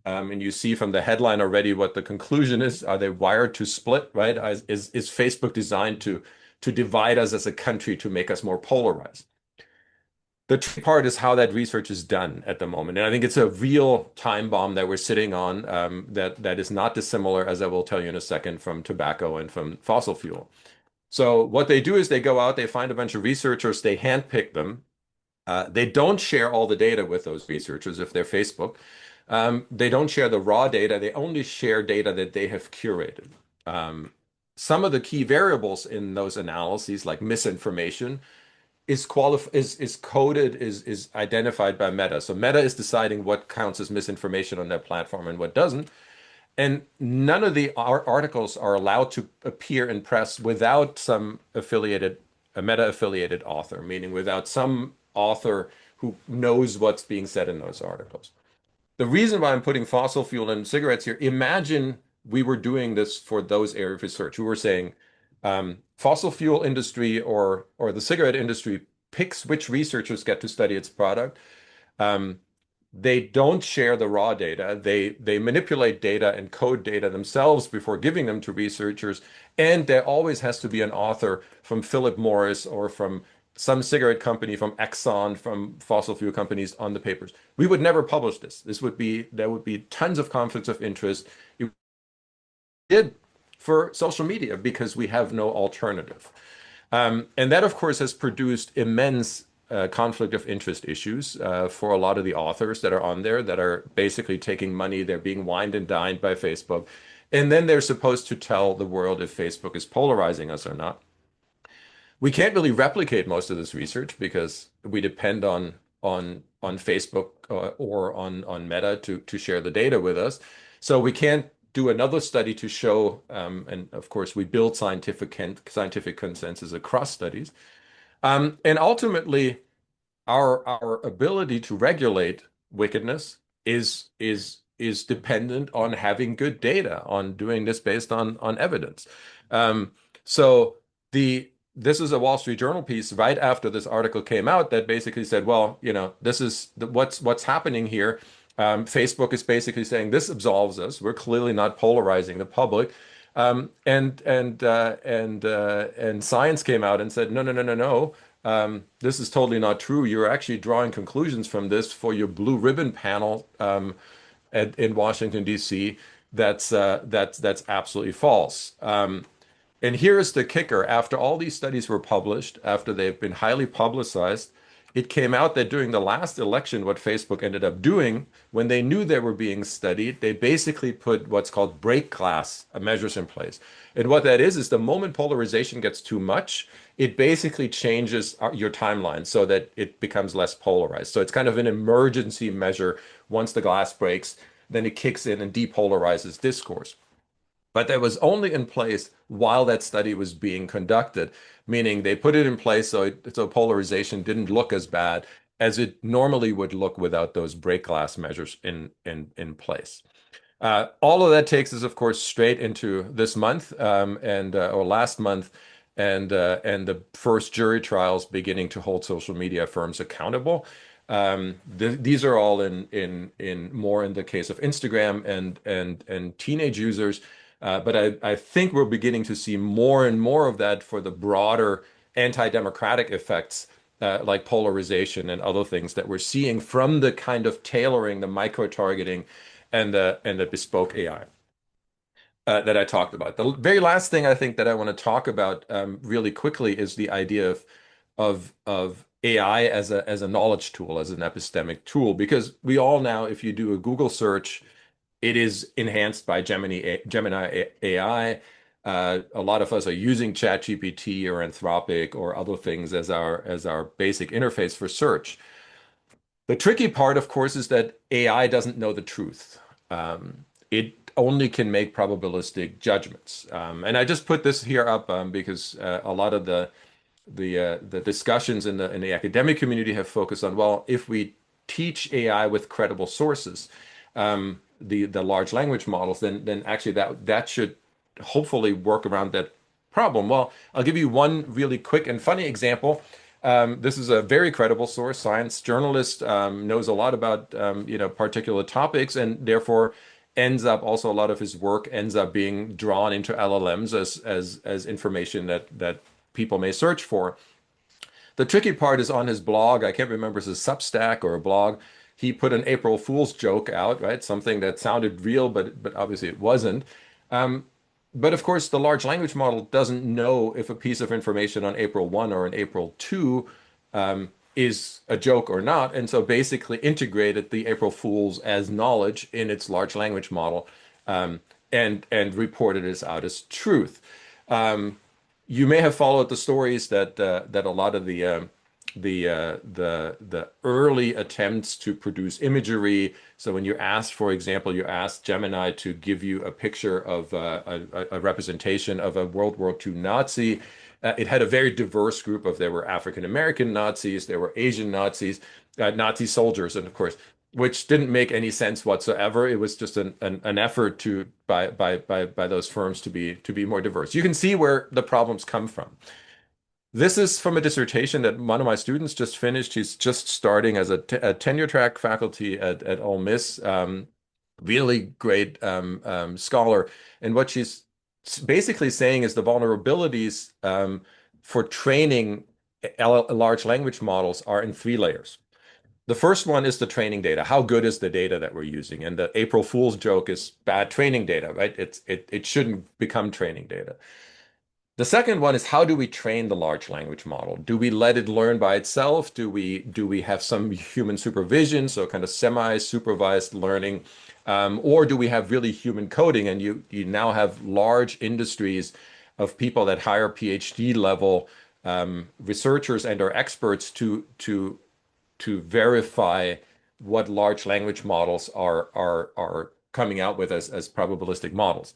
And you see from the headline already what the conclusion is. Are they wired to split, right? Is Facebook designed to divide us as a country to make us more polarized? The tricky part is how that research is done at the moment. And I think it's a real time bomb that we're sitting on that is not dissimilar, as I will tell you in a second, from tobacco and from fossil fuel. So what they do is they go out, they find a bunch of researchers, they handpick them. They don't share all the data with those researchers if they're Facebook. They don't share the raw data. They only share data that they have curated. Um, some of the key variables in those analyses, like misinformation, is coded is identified by Meta. So Meta is deciding what counts as misinformation on their platform and what doesn't. And none of the articles are allowed to appear in press without some a Meta affiliated author, meaning without some author who knows what's being said in those articles. The reason why I'm putting fossil fuel and cigarettes here, imagine we were doing this for those areas of research. We were saying fossil fuel industry or the cigarette industry picks which researchers get to study its product. Um, they don't share the raw data. They manipulate data and code data themselves before giving them to researchers. And there always has to be an author from Philip Morris or from some cigarette company, from Exxon, from fossil fuel companies on the papers. We would never publish this. There would be tons of conflicts of interest. It did for social media because we have no alternative. And that, of course, has produced immense conflict of interest issues for a lot of the authors that are on there that are basically taking money. They're being wined and dined by Facebook. And then they're supposed to tell the world if Facebook is polarizing us or not. We can't really replicate most of this research because we depend on Facebook or on Meta to share the data with us. So we can't do another study to show, and of course we build scientific consensus across studies. And ultimately, our ability to regulate wickedness is dependent on having good data, on doing this based on evidence. Um, so this is a Wall Street Journal piece right after this article came out that basically said, well, this is what's happening here. Facebook is basically saying this absolves us. We're clearly not polarizing the public. And science came out and said, no, no, no, no, no. This is totally not true. You're actually drawing conclusions from this for your blue ribbon panel in Washington, D.C. That's absolutely false. And here's the kicker. After all these studies were published, after they've been highly publicized, it came out that during the last election, what Facebook ended up doing, when they knew they were being studied, they basically put what's called break glass measures in place. And what that is the moment polarization gets too much, it basically changes your timeline so that it becomes less polarized. So it's kind of an emergency measure. Once the glass breaks, then it kicks in and depolarizes discourse. But that was only in place while that study was being conducted, meaning they put it in place so polarization didn't look as bad. as it normally would look without those break glass measures in place. All of that takes us, of course, straight into this month and or last month, and the first jury trials beginning to hold social media firms accountable. These are all in more in the case of Instagram and teenage users, but I think we're beginning to see more and more of that for the broader anti-democratic effects. Like polarization and other things that we're seeing from the kind of tailoring, the micro-targeting, and the bespoke AI that I talked about. The very last thing I think that I want to talk about really quickly is the idea of AI as a knowledge tool, as an epistemic tool, because we all now, if you do a Google search, it is enhanced by Gemini AI. A lot of us are using ChatGPT or Anthropic or other things as our basic interface for search. The tricky part, of course, is that AI doesn't know the truth. It only can make probabilistic judgments. And I just put this here up because a lot of the discussions in the academic community have focused on, well, if we teach AI with credible sources, the large language models, then actually that should hopefully work around that problem. Well, I'll give you one really quick and funny example. This is a very credible source, science journalist, knows a lot about particular topics, and therefore ends up also a lot of his work ends up being drawn into LLMs as information that people may search for. The tricky part is on his blog. I can't remember if it's a Substack or a blog. He put an April Fool's joke out, right? Something that sounded real, but obviously it wasn't. Um, but of course, the large language model doesn't know if a piece of information on April 1 or on April 2 is a joke or not. And so basically integrated the April Fools as knowledge in its large language model and reported it out as truth. Um, you may have followed the stories that a lot of the early attempts to produce imagery. So when you ask, for example, you ask Gemini to give you a picture of a representation of a World War II Nazi. It had a very diverse group of there were African American Nazis, there were Asian Nazis, Nazi soldiers, and of course, which didn't make any sense whatsoever. It was just an effort to by those firms to be more diverse. You can see where the problems come from. This is from a dissertation that one of my students just finished. He's just starting as a tenure track faculty at Ole Miss. Really great scholar. And what she's basically saying is the vulnerabilities for training large language models are in three layers. The first one is the training data. How good is the data that we're using? And the April Fool's joke is bad training data, right? It shouldn't become training data. The second one is how do we train the large language model? Do we let it learn by itself? Do we have some human supervision, so kind of semi-supervised learning, or do we have really human coding? And you now have large industries of people that hire PhD level researchers and or experts to verify what large language models are coming out with as probabilistic models.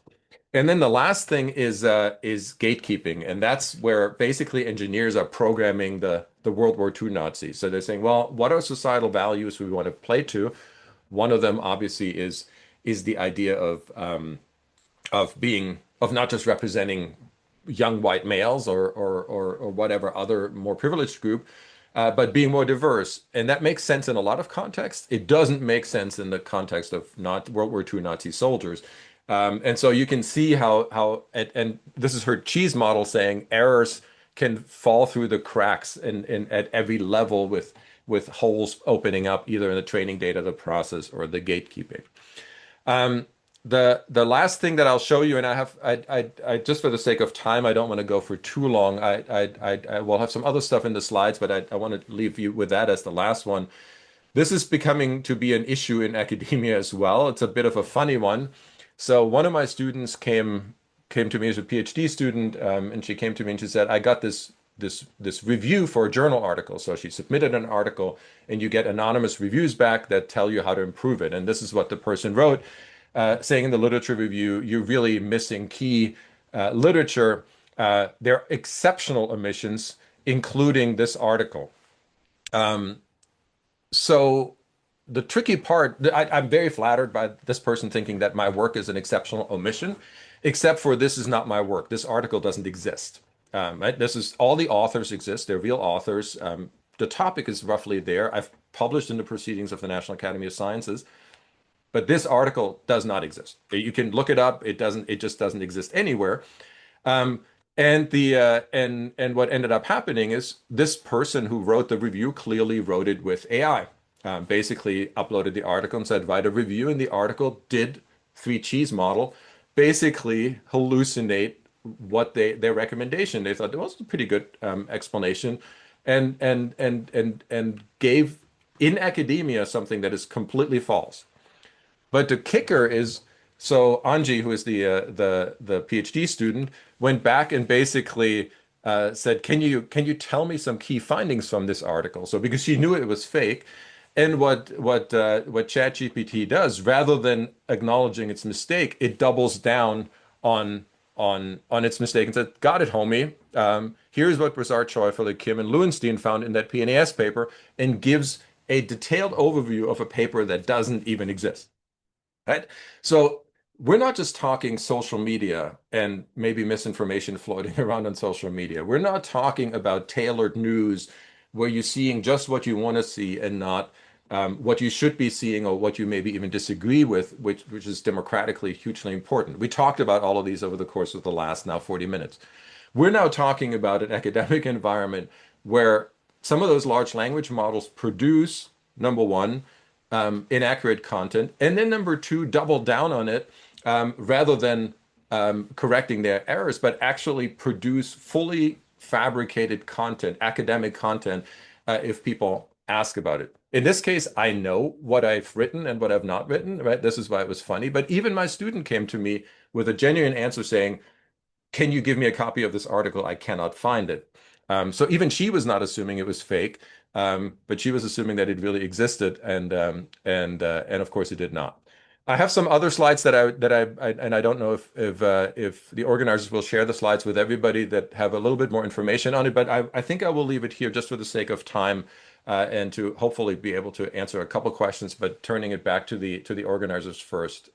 And then the last thing is gatekeeping, and that's where basically engineers are programming the World War II Nazis. So they're saying, well, what are societal values we want to play to? One of them obviously is the idea of not just representing young white males or whatever other more privileged group, but being more diverse. And that makes sense in a lot of contexts. It doesn't make sense in the context of not World War II Nazi soldiers. And so you can see how and this is her cheese model saying errors can fall through the cracks in at every level with holes opening up either in the training data, the process, or the gatekeeping. Um, the last thing that I'll show you, and I just for the sake of time, I don't want to go for too long. I will have some other stuff in the slides, but I want to leave you with that as the last one. This is becoming to be an issue in academia as well. It's a bit of a funny one. So one of my students came to me as a PhD student, and she came to me and she said, "I got this review for a journal article." So she submitted an article, and you get anonymous reviews back that tell you how to improve it. And this is what the person wrote, saying in the literature review, "You're really missing key literature. There are exceptional omissions, including this article." So the tricky part, I'm very flattered by this person thinking that my work is an exceptional omission, except for this is not my work. This article doesn't exist. Right? This is all the authors exist. They're real authors. The topic is roughly there. I've published in the Proceedings of the National Academy of Sciences, but this article does not exist. You can look it up. It doesn't. It just doesn't exist anywhere. Um, and what ended up happening is this person who wrote the review clearly wrote it with AI. Basically uploaded the article and said, write a review, and the article did three cheese model basically hallucinate what their recommendation. They thought it was a pretty good explanation, and gave in academia something that is completely false. But the kicker is, so Anji, who is the PhD student, went back and basically said, can you tell me some key findings from this article? So because she knew it was fake, and what ChatGPT does, rather than acknowledging its mistake, it doubles down on on its mistake and said, "Got it, homie. Here's what Brazar Choi, Philip Kim, and Lewinstein found in that PNAS paper," and gives a detailed overview of a paper that doesn't even exist. Right? So we're not just talking social media and maybe misinformation floating around on social media. We're not talking about tailored news where you're seeing just what you want to see and not what you should be seeing or what you maybe even disagree with, which is democratically hugely important. We talked about all of these over the course of the last now 40 minutes. We're now talking about an academic environment where some of those large language models produce, number one, inaccurate content, and then number two, double down on it rather than correcting their errors, but actually produce fully fabricated content, academic content, if people ask about it. In this case, I know what I've written and what I've not written, right? This is why it was funny. But even my student came to me with a genuine answer saying, can you give me a copy of this article? I cannot find it. So even she was not assuming it was fake, but she was assuming that it really existed, and of course it did not. I have some other slides and I don't know if the organizers will share the slides with everybody that have a little bit more information on it, but I think I will leave it here just for the sake of time, and to hopefully be able to answer a couple questions, but turning it back to the organizers first.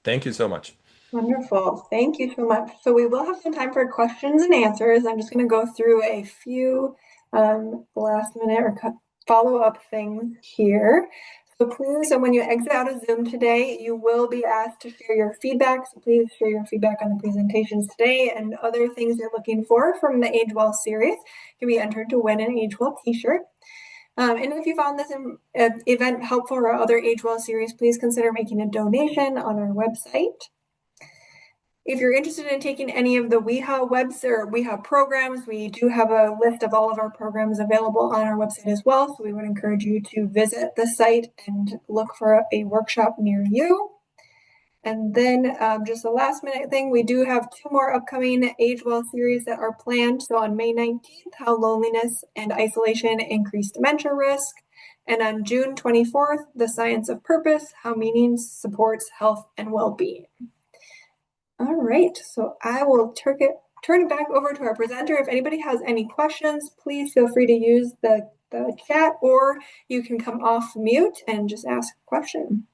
Thank you so much. Wonderful. Thank you so much. So we will have some time for questions and answers. I'm just going to go through a few last minute or follow-up things here. So please, so when you exit out of Zoom today, you will be asked to share your feedback. So please share your feedback on the presentations today and other things you're looking for from the Age Well series. You can be entered to win an Age Well t-shirt. And if you found this event helpful or other Age Well series, please consider making a donation on our website. If you're interested in taking any of the WeHa webs or WeHa programs, we do have a list of all of our programs available on our website as well. So we would encourage you to visit the site and look for a workshop near you. And then just a last minute thing, we do have two more upcoming Age Well series that are planned. So on May 19th, how loneliness and isolation increase dementia risk. And on June 24th, the science of purpose, how meaning supports health and well-being. All right, so I will turn it back over to our presenter. If anybody has any questions, please feel free to use the chat, or you can come off mute and just ask a question.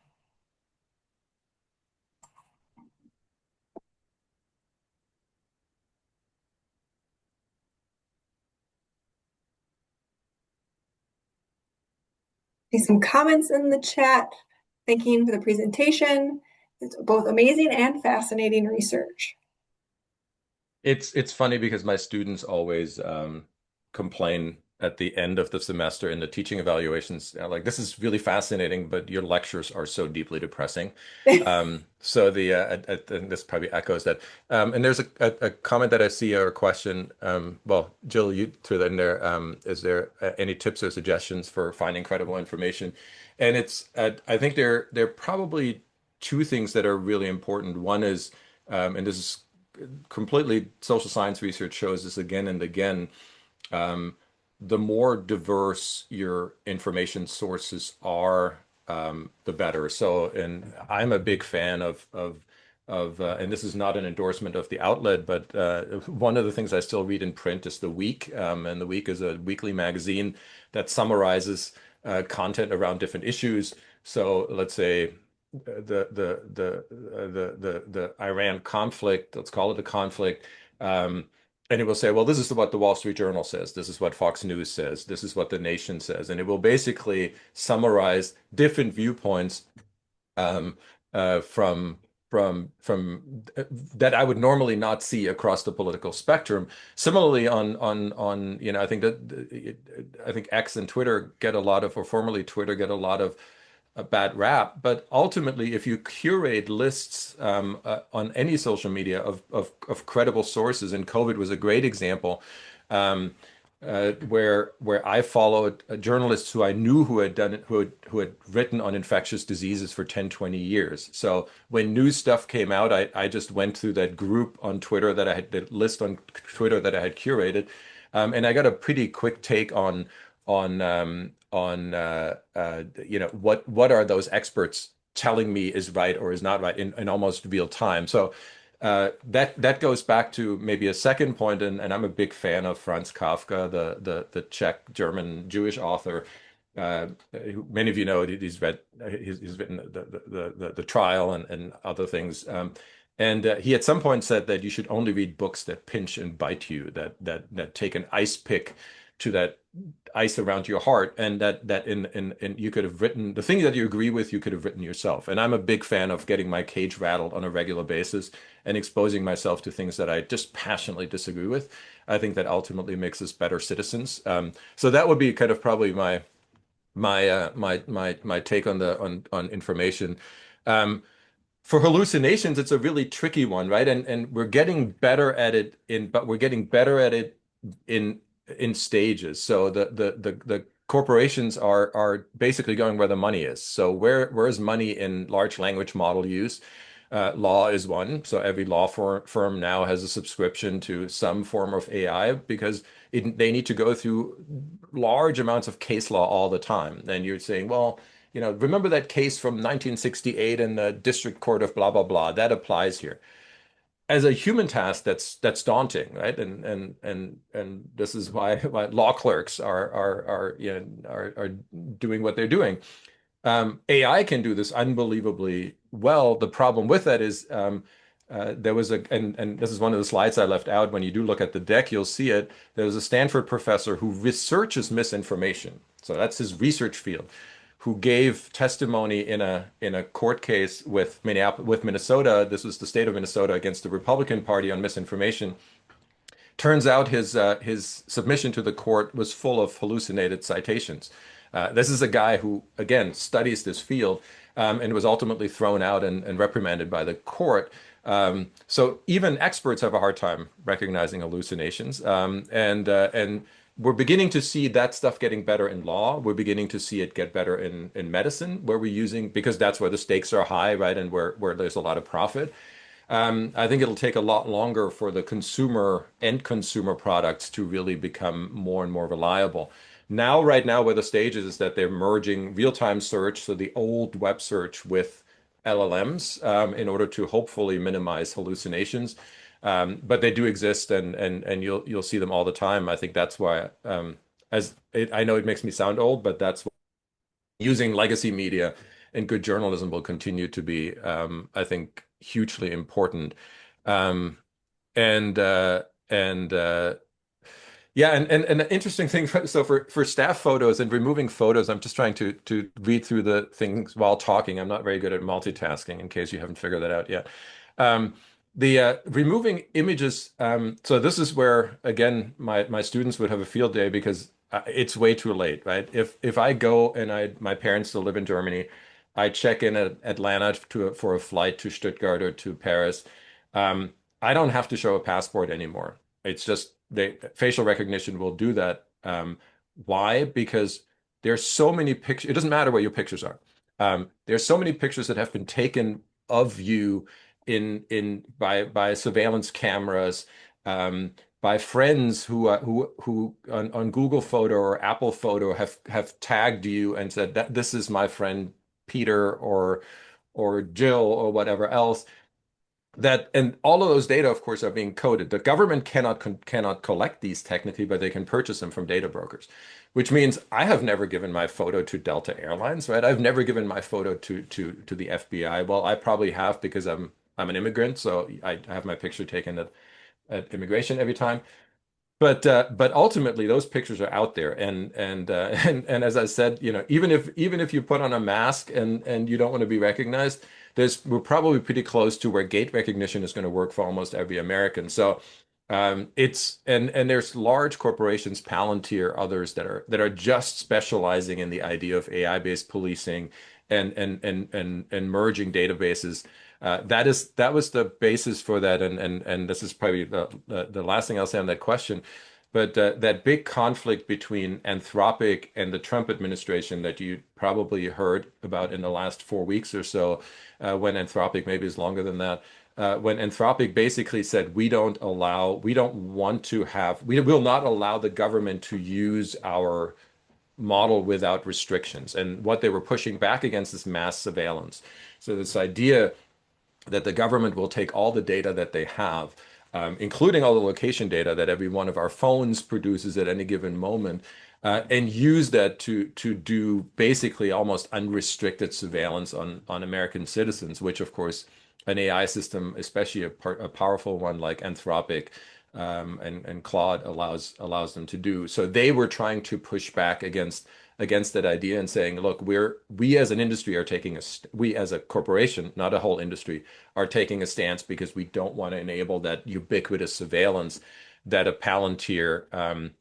See some comments in the chat. Thanking for the presentation. It's both amazing and fascinating research. It's funny because my students always complain at the end of the semester in the teaching evaluations, like, this is really fascinating, but your lectures are so deeply depressing. So I think this probably echoes that. And there's a comment that I see, or a question. Well, Jill, you threw that in there. Is there any tips or suggestions for finding credible information? And it's I think there are probably two things that are really important. One is, and this is completely, social science research shows this again and again, um, the more diverse your information sources are, the better. So, and I'm a big fan and this is not an endorsement of the outlet, but one of the things I still read in print is The Week, and The Week is a weekly magazine that summarizes content around different issues. So let's say the Iran conflict, let's call it a conflict. And it will say, well, this is what the Wall Street Journal says. This is what Fox News says. This is what The Nation says. And it will basically summarize different viewpoints um, from that I would normally not see across the political spectrum. Similarly, on I think I think X and Twitter get a lot of, or formerly Twitter, get a lot of a bad rap. But ultimately, if you curate lists on any social media of credible sources, and COVID was a great example, um, where I followed journalists who I knew who had done it, who had written on infectious diseases for 10, 20 years. So when news stuff came out, I just went through that group on Twitter that I had, the list on Twitter that I had curated, and I got a pretty quick take on what are those experts telling me is right or is not right in almost real time. So that goes back to maybe a second point, and I'm a big fan of Franz Kafka, the Czech German Jewish author. Who many of you know, he's written the trial and other things. And he at some point said that you should only read books that pinch and bite you, that take an ice pick to that ice around your heart, and that in you could have written the thing that you agree with, you could have written yourself. And I'm a big fan of getting my cage rattled on a regular basis and exposing myself to things that I just passionately disagree with. I think that ultimately makes us better citizens. So that would be kind of probably my take on the on information. Um, for hallucinations, it's a really tricky one, right? And we're getting better at it but we're getting better at it in stages. So the corporations are basically going where the money is. So where's money in large language model use? Law is one. So every law firm now has a subscription to some form of AI because they need to go through large amounts of case law all the time. And you're saying, well, remember that case from 1968 in the District Court of blah, blah, blah. That applies here. As a human task, that's daunting, right? And this is why law clerks are doing what they're doing. AI can do this unbelievably well. The problem with that is there was and this is one of the slides I left out. When you do look at the deck, you'll see it. There was a Stanford professor who researches misinformation. So that's his research field, who gave testimony in a court case with Minnesota. This was the state of Minnesota against the Republican Party on misinformation. Turns out his submission to the court was full of hallucinated citations. This is a guy who, again, studies this field and was ultimately thrown out and reprimanded by the court. So even experts have a hard time recognizing hallucinations. And we're beginning to see that stuff getting better in law. We're beginning to see it get better in medicine, where we're using, because that's where the stakes are high, right? And where there's a lot of profit. I think it'll take a lot longer for the end consumer products to really become more and more reliable. Right now, where the stage is that they're merging real-time search, so the old web search, with LLMs in order to hopefully minimize hallucinations. But they do exist, and you'll see them all the time. I think that's why, I know it makes me sound old, but that's why using legacy media and good journalism will continue to be, I think, hugely important. Um, and and Yeah, and an interesting thing. So for staff photos and removing photos, I'm just trying to read through the things while talking. I'm not very good at multitasking, in case you haven't figured that out yet. Um, the removing images. So this is where, again, my students would have a field day, because it's way too late, right? If I go and my parents still live in Germany, I check in at Atlanta for a flight to Stuttgart or to Paris. I don't have to show a passport anymore. It's just facial recognition will do that. Why? Because there's so many pictures. It doesn't matter what your pictures are. There's so many pictures that have been taken of you by surveillance cameras, by friends who on Google Photo or Apple Photo have tagged you and said that this is my friend Peter or Jill or whatever else. that, and all of those data, of course, are being coded. The government cannot collect these technically, but they can purchase them from data brokers, which means I have never given my photo to Delta Airlines, right? I've never given my photo to the FBI. Well, I probably have because I'm an immigrant, so I have my picture taken at immigration every time. But ultimately those pictures are out there, and as I said, even if you put on a mask and you don't want to be recognized, we're probably pretty close to where gate recognition is going to work for almost every American. So it's and there's large corporations, Palantir, others that are just specializing in the idea of AI-based policing and merging databases. That was the basis for that, and this is probably the last thing I'll say on that question. But that big conflict between Anthropic and the Trump administration that you probably heard about in the last 4 weeks or so, when Anthropic, maybe is longer than that, when Anthropic basically said, we don't want to have, we will not allow the government to use our model without restrictions. And what they were pushing back against is mass surveillance. So this idea that the government will take all the data that they have, including all the location data that every one of our phones produces at any given moment, and use that to do basically almost unrestricted surveillance on American citizens, which of course an AI system, especially a powerful one like Anthropic, and Claude allows them to do. So they were trying to push back against that idea and saying, look, we as an industry are we as a corporation, not a whole industry, are taking a stance because we don't want to enable that ubiquitous surveillance that a Palantir, and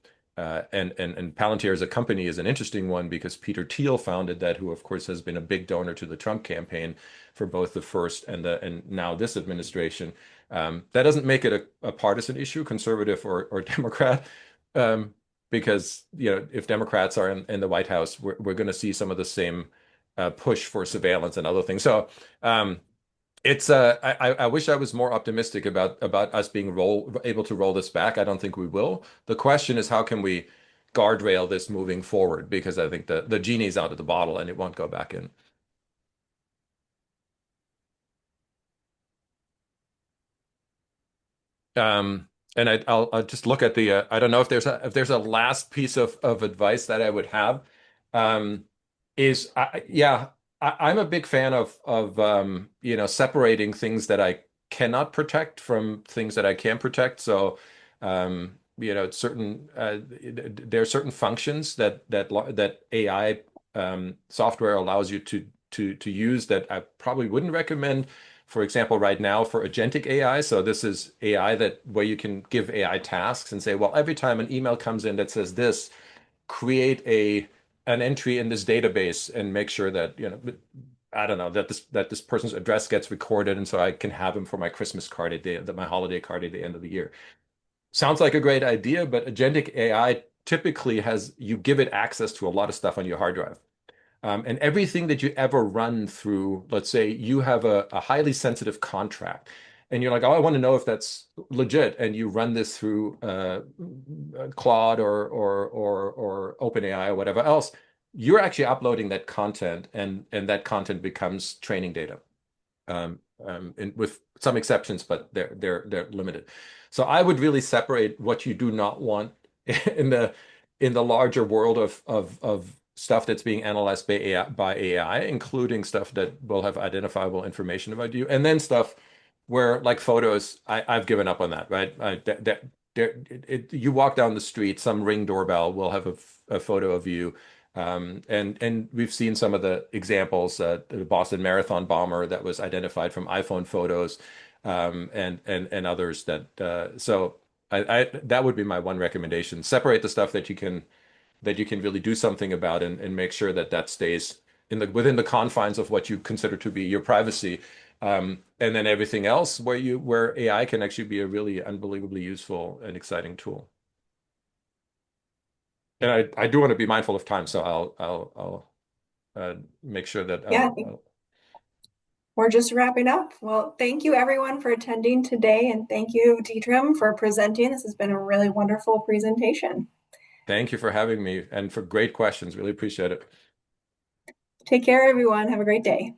Palantir as a company is an interesting one because Peter Thiel founded that, who of course has been a big donor to the Trump campaign for both the first and now this administration. That doesn't make it a partisan issue, conservative or Democrat. Um, because if Democrats are in the White House, we're going to see some of the same push for surveillance and other things. So it's I wish I was more optimistic about us being able to roll this back. I don't think we will. The question is, how can we guardrail this moving forward? Because I think the genie's out of the bottle and it won't go back in. Um, and I'll just look at the I don't know if there's a last piece of advice that I would have. Um, yeah, I'm a big fan of separating things that I cannot protect from things that I can protect. So there are certain functions that AI software allows you to use that I probably wouldn't recommend. For example, right now for agentic AI. So this is AI that where you can give AI tasks and say, well, every time an email comes in that says this, create an entry in this database and make sure that, I don't know, that this person's address gets recorded, and so I can have him for my Christmas card my holiday card at the end of the year. Sounds like a great idea, but agentic AI typically has you give it access to a lot of stuff on your hard drive. And everything that you ever run through, let's say you have a highly sensitive contract, and you're like, oh, I want to know if that's legit, and you run this through Claude or OpenAI or whatever else, you're actually uploading that content, and that content becomes training data, with some exceptions, but they're limited. So I would really separate what you do not want in the larger world of stuff that's being analyzed by AI, including stuff that will have identifiable information about you, and then stuff where, like photos, I've given up on that, right? You walk down the street, some Ring doorbell will have a photo of you. And we've seen some of the examples, the Boston Marathon bomber that was identified from iPhone photos, and others so that would be my one recommendation. Separate the stuff that you can really do something about, and make sure that stays within the confines of what you consider to be your privacy. And then everything else where AI can actually be a really unbelievably useful and exciting tool. And I do want to be mindful of time, so I'll make sure that Yeah, we're just wrapping up. Well, thank you everyone for attending today, and thank you, Deetram, for presenting. This has been a really wonderful presentation. Thank you for having me and for great questions. Really appreciate it. Take care, everyone. Have a great day.